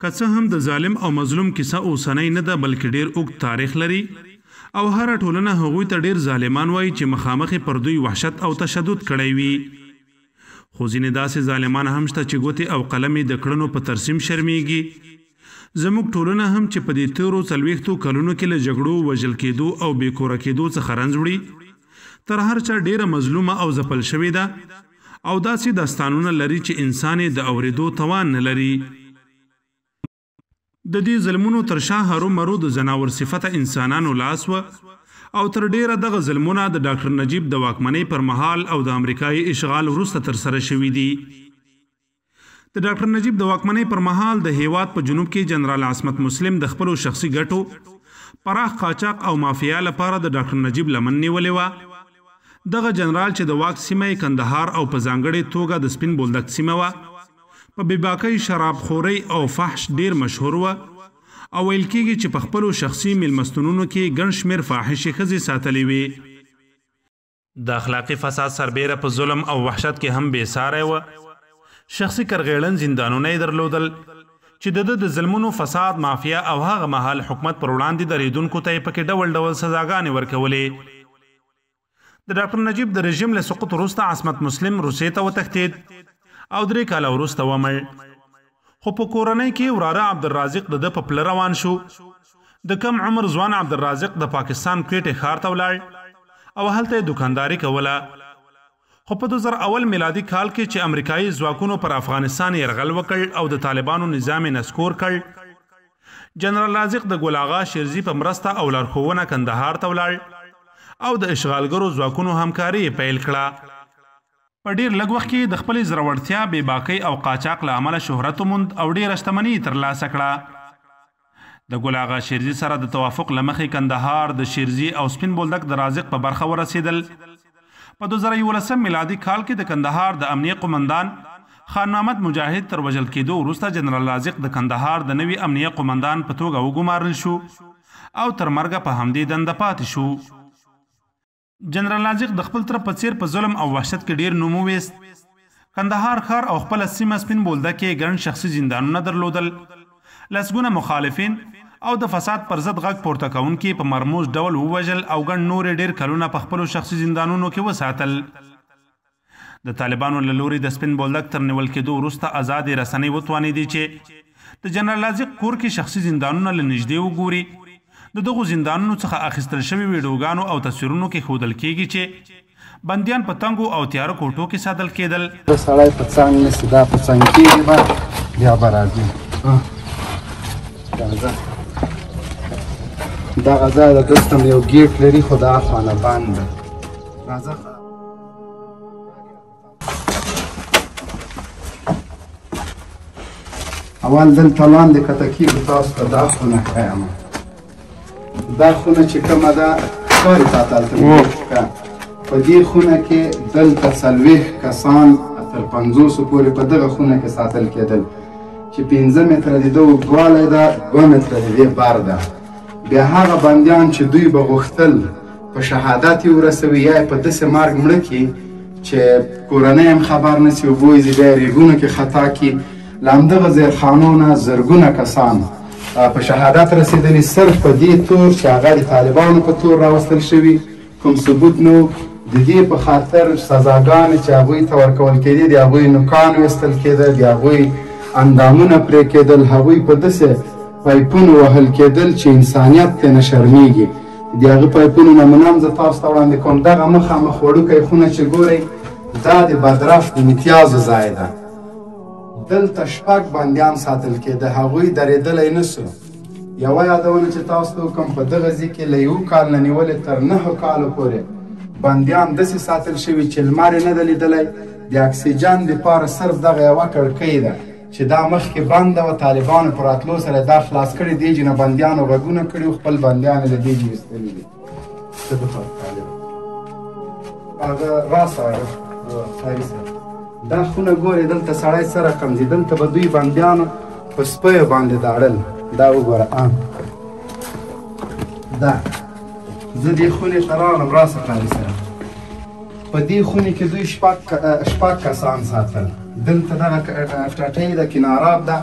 که څه هم د ظالم او مظلوم کیسه اوسنۍ نه ده بلکې ډیر اوږد تاریخ لري او هره ټولنه هغوی ته ډیر ظالمان وایي چې مخامخ پر دوی وحشت او تشدد کړی وي خو ځینې داسې ظالمان هم شته چې ګوتې او قلم یې د کړنو په ترسیم شرمیږي زموږ ټولنه هم چې په دې تیرو 40 کلونو کې له جګړو وژل کېدو او بې کوره کېدو څخه رنځ وړي تر هر چا ډیره مظلومه او ځپل شوې ده او داسې داستانونه لري چې انسان یې د اورېدو توان نه لري د دې ظلمونو تر شا هرومرو د ځناور صفته انسانانو لاس و او تر ډیره دغه ظلمونه د ډاکټر نجیب د واکمنۍ پر مهال او د امریکایي اشغال وروسته ترسره شوي دي د ډاکټر نجیب د واکمنۍ پر مهال د هیواد په جنوب کې جنرال عصمت مسلم د خپلو شخصي ګټو پراخ قاچاق او مافیا لپاره د ډاکټر نجیب لمن نیولې وه دغه جنرال چې د واک سیمه کندهار او په ځانګړې توګه د سپین بولدک سیمه وه په بېباکۍ شرابخورۍ او فحش ډیر مشهور وه او ویل کېږي چې په خپلو شخصي میلمستونونو کې ګڼ شمېر فاحشې ښځې ساتلې وې د اخلاقي فساد سربیره په ظلم او وحشت کې هم بېساری وه شخصي کرغیړن زندانونه یې درلودل چې د ظلمونو فساد مافیا او هغه مهال حکومت پر وړاندې درېدونکو ته یې پکې ډول ډول سزاګانې ورکولې د ډاکټر نجیب د رژیم له سقوط وروسته عصمت مسلم روسیې ته وتښتېد او 3 کاله وروسته ومړ خو په کورنۍ کې وراره عبدالرازق د ده په پله روان شو د کم عمر ځوان عبدالرازق د پاکستان کویټې ښار ته ولاړ او هلته یې دوکانداري کوله خو په 2001 میلادي کال کې چې امریکایي ځواکونو پر افغانستان یرغل وکړ او د طالبانو نظام یې نسکور کړ جنرال رازق د ګل اغا شیرزي په مرسته او لارښوونه کندهار ته ولاړ او د اشغالګرو ځواکونو همکاري یې پیل کړه په ډیر لږ وخت کې د خپلې زړورتیا بېباکۍ او قاچاق له امله شهرت وموند او ډیره شتمني یې ترلاسه کړه د ګل اغا شیرزي سره د توافق له مخې کندهار د شیرزي او سپین بولدک د رازق په برخه ورسېدل په 2011 میلادي کال کې د کندهار د امنیه قومندان خان محمد مجاهد تر وژل کېدو وروسته جنرال رازق د کندهار د نوي امنیه قومندان په توګه وګمارل شو او تر مرګه په همدې دنده پاتې شو جنرال رازق د خپل تره په څیر په ظلم او وحشت کې ډیر نوم وویست کندهار ښار او خپله سیمه سپین بولدک کې ګڼ شخصي زندانونه درلودل لسګونه مخالفین او د فساد پر ضد غږ پورته کوونکي په مرموز ډول ووژل او ګڼ نورې ډیر کلونه په خپلو شخصي زندانونو کې وساتل د طالبانو له لوري د سپین بولدک تر نیول کېدو وروسته ازادې رسنۍ وتوانېدې چې د جنرال رازق کور کې شخصي زندانونه له نږدې وګوري د دغو زندانونو څخه اخیستل شوي ویډیوګانو او تصویرونو کې ښودل کېږي چې بندیان په تنګو او تیاره کوټو کې ساتل کېدل سړی په څنګ نیسي دا په څنګ کېږي به بیا به راځي دغه ځای د دلته یو ګیټ لري خو دا خانه بند ده راځه اول دلته لاندې کته کېږو تاسو ته دا خونه ښیم دا خونه چې کومه ده ښکاري تا ته هلته په دې خونه کې دلته 40 کسان تر 50 پورې په دغه خونه کې ساتل کېدل چې 15 متره د ده اوږدوالی ده 2 متره د دې بر ده بیا هغه بندیان چې دوی به غوښتل په شهادت یې ورسوي یا یې په داسې مرګ مړه کړي چې کورنۍ هم خبر نه سي وبوځي بیا یې ریګونو کې خطا کړي له همدغه زیرخانو نه زرګونه کسان په شهادت رسېدلي صرف په دې تور چې هغه د طالبانو په تور راوستل شوي کوم ثبوت نه و د دې په خاطر سزاګانې چې هغوی ته ورکول کېدې د هغوی نوکان ویستل کېده د هغوی اندامونه پرې کېدل هغوی په داسې پایپونو وهل کېدل چې انسانیت ترې نه شرمېږي د هغه پایپونو نمونه هم زه تاسو ته وړاندې کوم دغه مخامخ وړوکی خونه چې ګورئ دا د بدرفت د امتیازو ځای ده دلته 6 بندیان ساتل کېده هغوی درېدلی نه سو یوه یادونه چې تاسو ته وکړم په دغه ځای کې له 1 کال نه نیولې تر 9 کالو پورې بندیان داسې ساتل شوي چې لمر یې نه ده لیدلی د اکسیجن دپاره صرف دغه یوه کړکۍ ده چې دا مخکې بنده وه طالبانو په راتلو سره دا خلاص کړي دې جې نه بندیانو غږونه کړي وو خپل بندیان یې له دې جې ایستلي دي څه بخار طالب هغه راسه خیري صاحب دا خونه ګورې دلته سړی څه رقم دي دلته به دوی بندیانو په سپیو باندې داړل دا وګوره دا زه دې خونې ته راغلم راسه خیري صاحب په دې خونې کې دوی 6 کسان ساتل دلته دغه ټاټۍ ده کناراب ده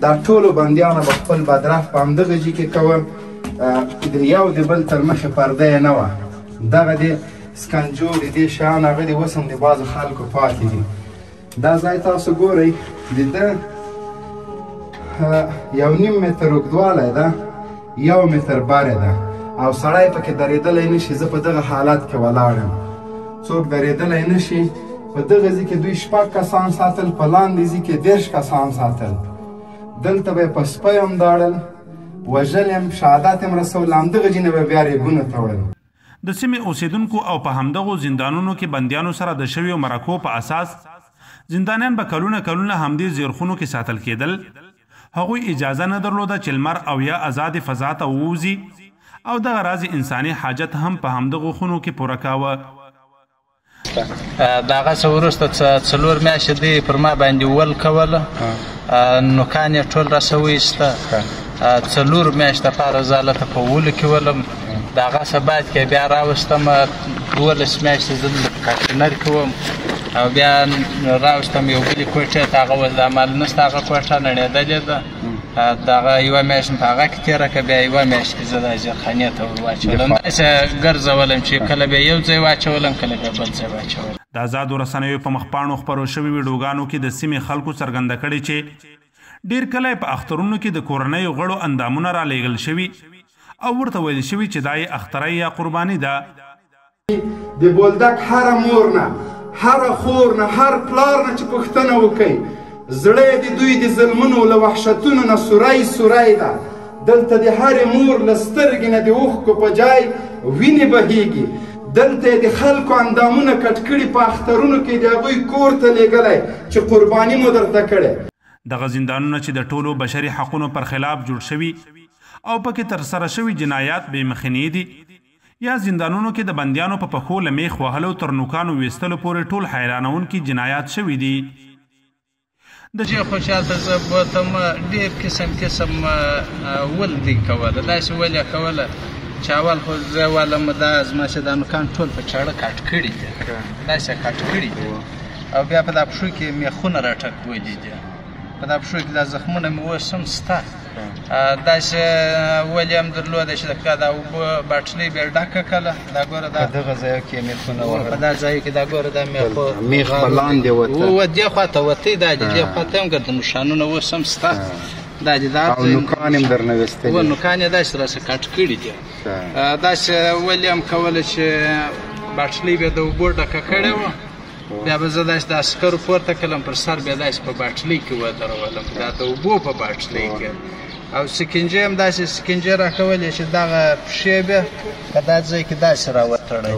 دا ټولو بندیانو به خپل بدرف په همدغه ځای کې کوه، د یو د بل تر مخې پرده یې نه وه. دغه د سکنجو د دې شیان هغه د اوس هم د بعضو خلکو پاتې دي. دا ځای تاسو ګورئ، د ده 1.5 متر اوږدوالی ده، 1 متر برې ده، او سړی پکې درېدلی نه شي. زه په دغه حالت کې ولاړ یم، څوک درېدلی نه شي. په دغه ځای کې دوی 6 کسان ساتل، په لاندې ځای کې 10 کسان ساتل. دلته به یې په سپی هم داړل، وژل یم، شهادت یم رسول، همدغه ځای نه به بیا ریګونه تړل. د سیمې اوسیدونکو او په همدغو زندانونو کې بندیانو سره د شویو مرکو په اساس زندانیان به کلونه همدې زیرخونو کې ساتل کېدل. هغوی اجازه نه درلوده چې لمر او یا آزاد فضا ته ووځي او دغه راز انساني حاجت هم په همدغو خونو کې پوره کاوه. د هغه څه وروسته 4 میاشتې دوی پر ما باندې ول کوله، نوکان یې ټول راسه وایسته. 4 میاشتې دپاره زه هلته په ولو کې ولم. د هغه څه بعد کې بیا راوستم 12 میاشتې زه په کانټینر کې وم، او بیا راوستم یو بلې کوټې ته. هغه اوس د عمل نشته، هغه کوټه نړېدلې ده. دغه 1 میاشت مې په هغه کې تېره کړه، بیا 1 میاشت کې زه دا زیرخانې ته ور واچولم. داسې ګرځولم چې کله به یو ځای واچولم، کله به بل ځای واچولم. د آزادو رسنیو په مخپاڼو خپرو شوي ویډیوګانو کې د سیمې خلکو څرګنده کړې چې ډېر کله په اخترونو کې د کورنیو غړو اندامونه رالیږل شوي او ورته ویل شوي چې دا یې اختری یا قرباني ده. د بولدک هره مور نه، هره خور نه، هر پلار نه چې پوښتنه وکړي، زړه د دوی د ظلمونو له وحشتونو نه سوری ده. دلته د هرې مور له سترګې نه د اوښکو په جای وینې بهیږي. دلته د خلکو اندامونه کټ کړي، په اخترونو کې د هغوی کور ته لیږلی چې قرباني مو درته کړې. دغه زندانونه چې د ټولو بشري حقونو پر خلاف جوړ شوي او پکې ترسره شوي جنایات بې مخنیې دي، یا زندانونو کې د بندیانو په پښو له میخ وهلو تر نوکانو ویستلو پورې ټول حیرانونکي جنایات شوي دي. د دې خوشاله زه بوتم ډېر قسم ول دي کوله، داسې ول یې کوله چې اول خو زه ولم دا زما چې دا نوکان ټول په چاړه کټ کړي دي، داسې کټ کړي دي، او بیا په دا پښو کې میخونه راټکولي دي. په دا پښو کې دا زخمونه مې اوس هم شته. داسې ولې هم درلوده چې دا اوبه باټلۍ بیا ډکه کړله. دا ګوره دا په دغه ځایو کې میخونه په دا ځایو کې دا ګوره دا میخ په لاندې وته، دې خواته وتی، دا دې خواته هم ګرده نښانونه اوس هم شته. دا دې دا او نوکان هم درنه ویستلي، نوکان یې داسې راسه کټ کړي دي. داسې ولې هم کوله چې باټلۍ بیا د اوبو ډکه کړې وه، بیا به زه داسې د عسکرو پورته کړلم، پر سر بیا داسې په باټلۍ کې ودرولم، دا د اوبو په باټلۍ کې. او سکنجې هم داسې سکنجې راکولې چې دغه پښې بیا په دا ځای کې داسې راوتړی،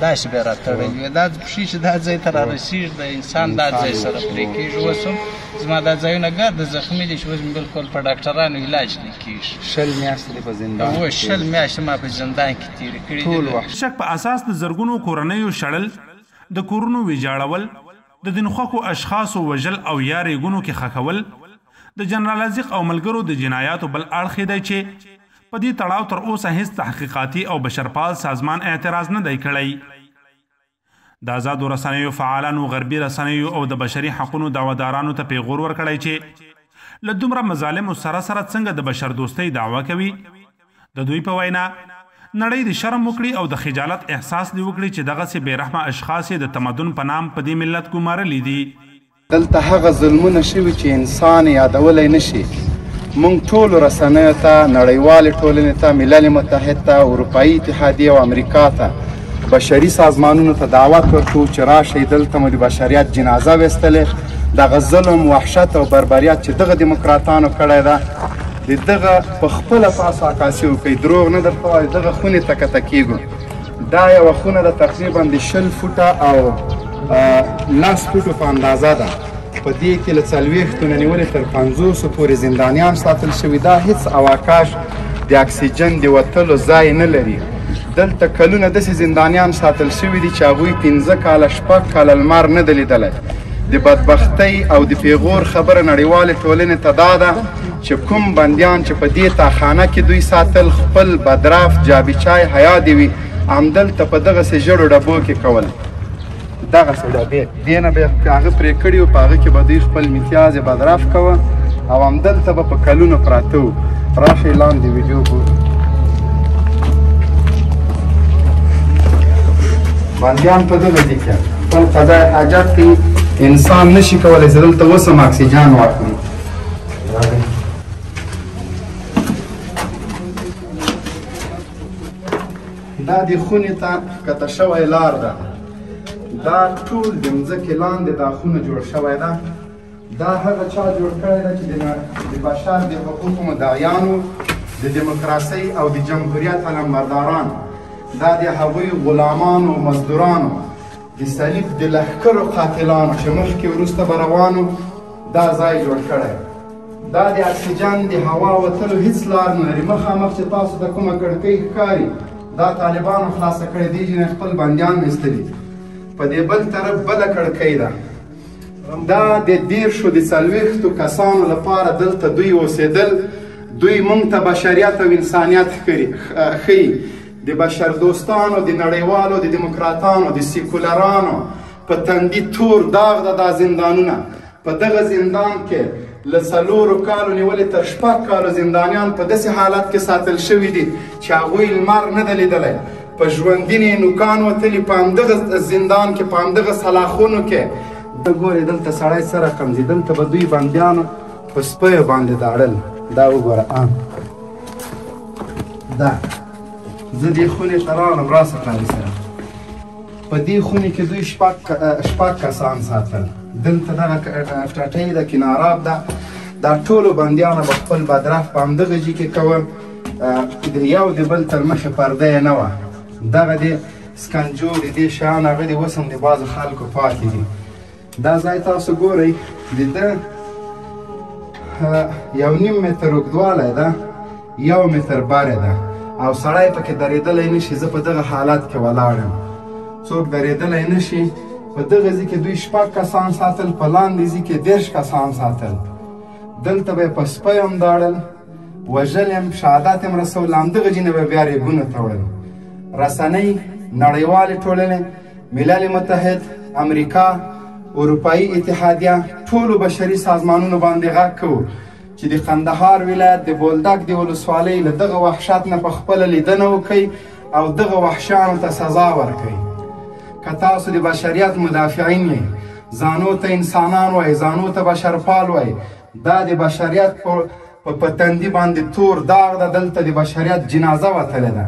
داسې بیا راتړلي وي. دا پښې چې دا ځای ته رارسېږي، د انسان دا ځای سره پرې کېږي. اوس هم زما دا ځایونه ګرده زخمي دي چې اوس مې بلکل په ډاکټرانو علاج نه کېږي. 20 میاشتې په زندان کې، 20 میاشتې ما په زندان کې تېرې کړي دي. شک په اساس د زرګونو کورنیو شړل، د کورونو ویجاړول، د دینخواکو اشخاصو وژل او یا ریګونو کې خښول د جنرال ازیق او ملګرو د جنایاتو بل اړخ دی چې په دې تړاو تر اوسه هیڅ تحقیقاتي او بشرپال سازمان اعتراض نه دی کړی. د آزادو رسنیو فعالانو غربي رسنیو او د بشري حقونو دعوادارانو ته پیغور ورکړی چې له دومره مظالمو سره څنګه د بشردوستۍ دعوه کوي. د دوی په وینا نړۍ د شرم وکړي او د خجالت احساس دی وکړي چې دغسې بې رحمه اشخاص د تمدن په نام په دې ملت ګمارلي دي. دلته هغه ظلمونه شوي چې انسان یادولی نشي. موږ ټولو رسنیو ته، نړیوالې ټولنې ته، ملل متحد ته، اروپایي اتحادیې او امریکا ته، بشري سازمانونو ته دعوت ورکوو چې راشئ دلته مو د بشریت جنازه ویستلې. دغه ظلم، وحشت او بربریت چې دغه دیموکراتانو کړی ده، د دغه په خپله تاسو عکاسي وکړئ، دروغ نه درته وایو. دغه خونې ته کته کېږو، دا یوه خونه ده تقریبا د 20 فوټه او 10 فوټو په اندازه ده. په دې کې له 40 نه نیولې تر 50 پورې زندانیان ساتل شوي. دا هیڅ اواکاش د اکسیجن د وتلو ځای نه لري. دلته کلونه داسې زندانیان ساتل شوي دي چې هغوی 15 کاله 6 کاله لمر نه دی لیدلی. د بدبختۍ او د پیغور خبره نړیوالې ټولنې ته دا ده چې کوم بندیان چې په دې تاخانه کې دوی ساتل، خپل بدرف جابچای حیا دې وي، همدلته په دغسې ژړو ډبو کې کول. دغسې ډبې دې نه به هغه پرې کړي وو، په هغه کې به دوی خپل امتیاز بدرف کوه. او همدلته به په کلونو پراته وو. راشئ لاندې ویډیو ګورو. بندیان په دغه ځای کې خپل قضای حاجت کوي. انسان نشي کولی چې دلته اوس هم اکسیجن واخلي. دا د خونې ته کته شوی لار ده. دا ټول د مځکې لاندې دا خونه جوړ شوی ده. دا هغه چا جوړ کړی ده چې د بشر د حقوقو مدعیانو، د دیموکراسۍ او د جمهوریت علمبرداران، دا د هغوی غلامانو، مزدورانو، د صلیب د لښکرو قاتلانو چې مخکې وروسته به روانو دا ځای جوړ کړی. دا د اکسیجن د هوا وتلو هیڅ لار نه لري. مخامخ چې تاسو ته کومه کړکۍ ښکاري دا طالبانو خلاصه کړې دي چې خپل بندیان ایستلي. په دې بل طرف بله کړکۍ ده. دا د 40 د 40 کسانو لپاره دلته دوی اوسېدل. دوی موږ ته بشریت او انسانیت ښیي. د بشر دوستانو، د نړیوالو، د دیموکراتانو، د سیکولرانو په تندي تور داغ ده دا زندانونه. په دغه زندان کې له 4 کالو نیولې تر 6 کالو زندانیان په داسې حالت کې ساتل شوي دي چې هغوی لمر نه ده لیدلی. په ژوندینې نوکان وتلي په همدغه زندان کې، په همدغه سلاخونو کې. ګورې دلته سړی څه رقم دي. دلته به دوی بندیانو په سپیو باندې داړل. دا وګوره دا زه دې خونې ته راغلم راسه قاضي سره. په دې خونې کې دوی 6 کسان ساتل. دلته دغه ټټۍ ده، کناراب ده. دا ټولو بندیانو به خپل بدرخ په همدغه ځای کې کوه. د یو د بل تر مخې پرده یې نه وه. دغه د سکنجو د دې شیان هغه د اوس هم د بعضو خلکو پاتې دي. دا ځای تاسو ګورئ د ده 1.5 متر اوږدوالی ده، 1 متر بره ده او سړی پکې درېدلی نه شي. زه په دغه حالت کې ولاړ یم. څوک درېدلی نه شي. په دغه ځای کې دوی 6 کسان ساتل، په لاندې ځای کې 10 کسان ساتل. دلته به یې په سپی هم داړل، وژل یم، شهادت یم رسول. همدغه ځای نه به بیا ریګونه تړل. رسنۍ، نړیوالې ټولنې، ملل متحد، امریکا، اروپایي اتحادیه، ټولو بشري سازمانونو باندې غږ کوو چې د قندهار ولایت د بولدک د ولسوالۍ له دغه وحشت نه په خپله لیدنه وکړئ او دغه وحشیانو ته سزا ورکړئ. که تاسو د بشریت مدافعین یئ، ځانو ته انسانان وایئ، ځانو ته بشرپال وایئ، دا د بشریت په تندي باندې تور داغ ده. دلته د بشریت جنازه وتلې ده.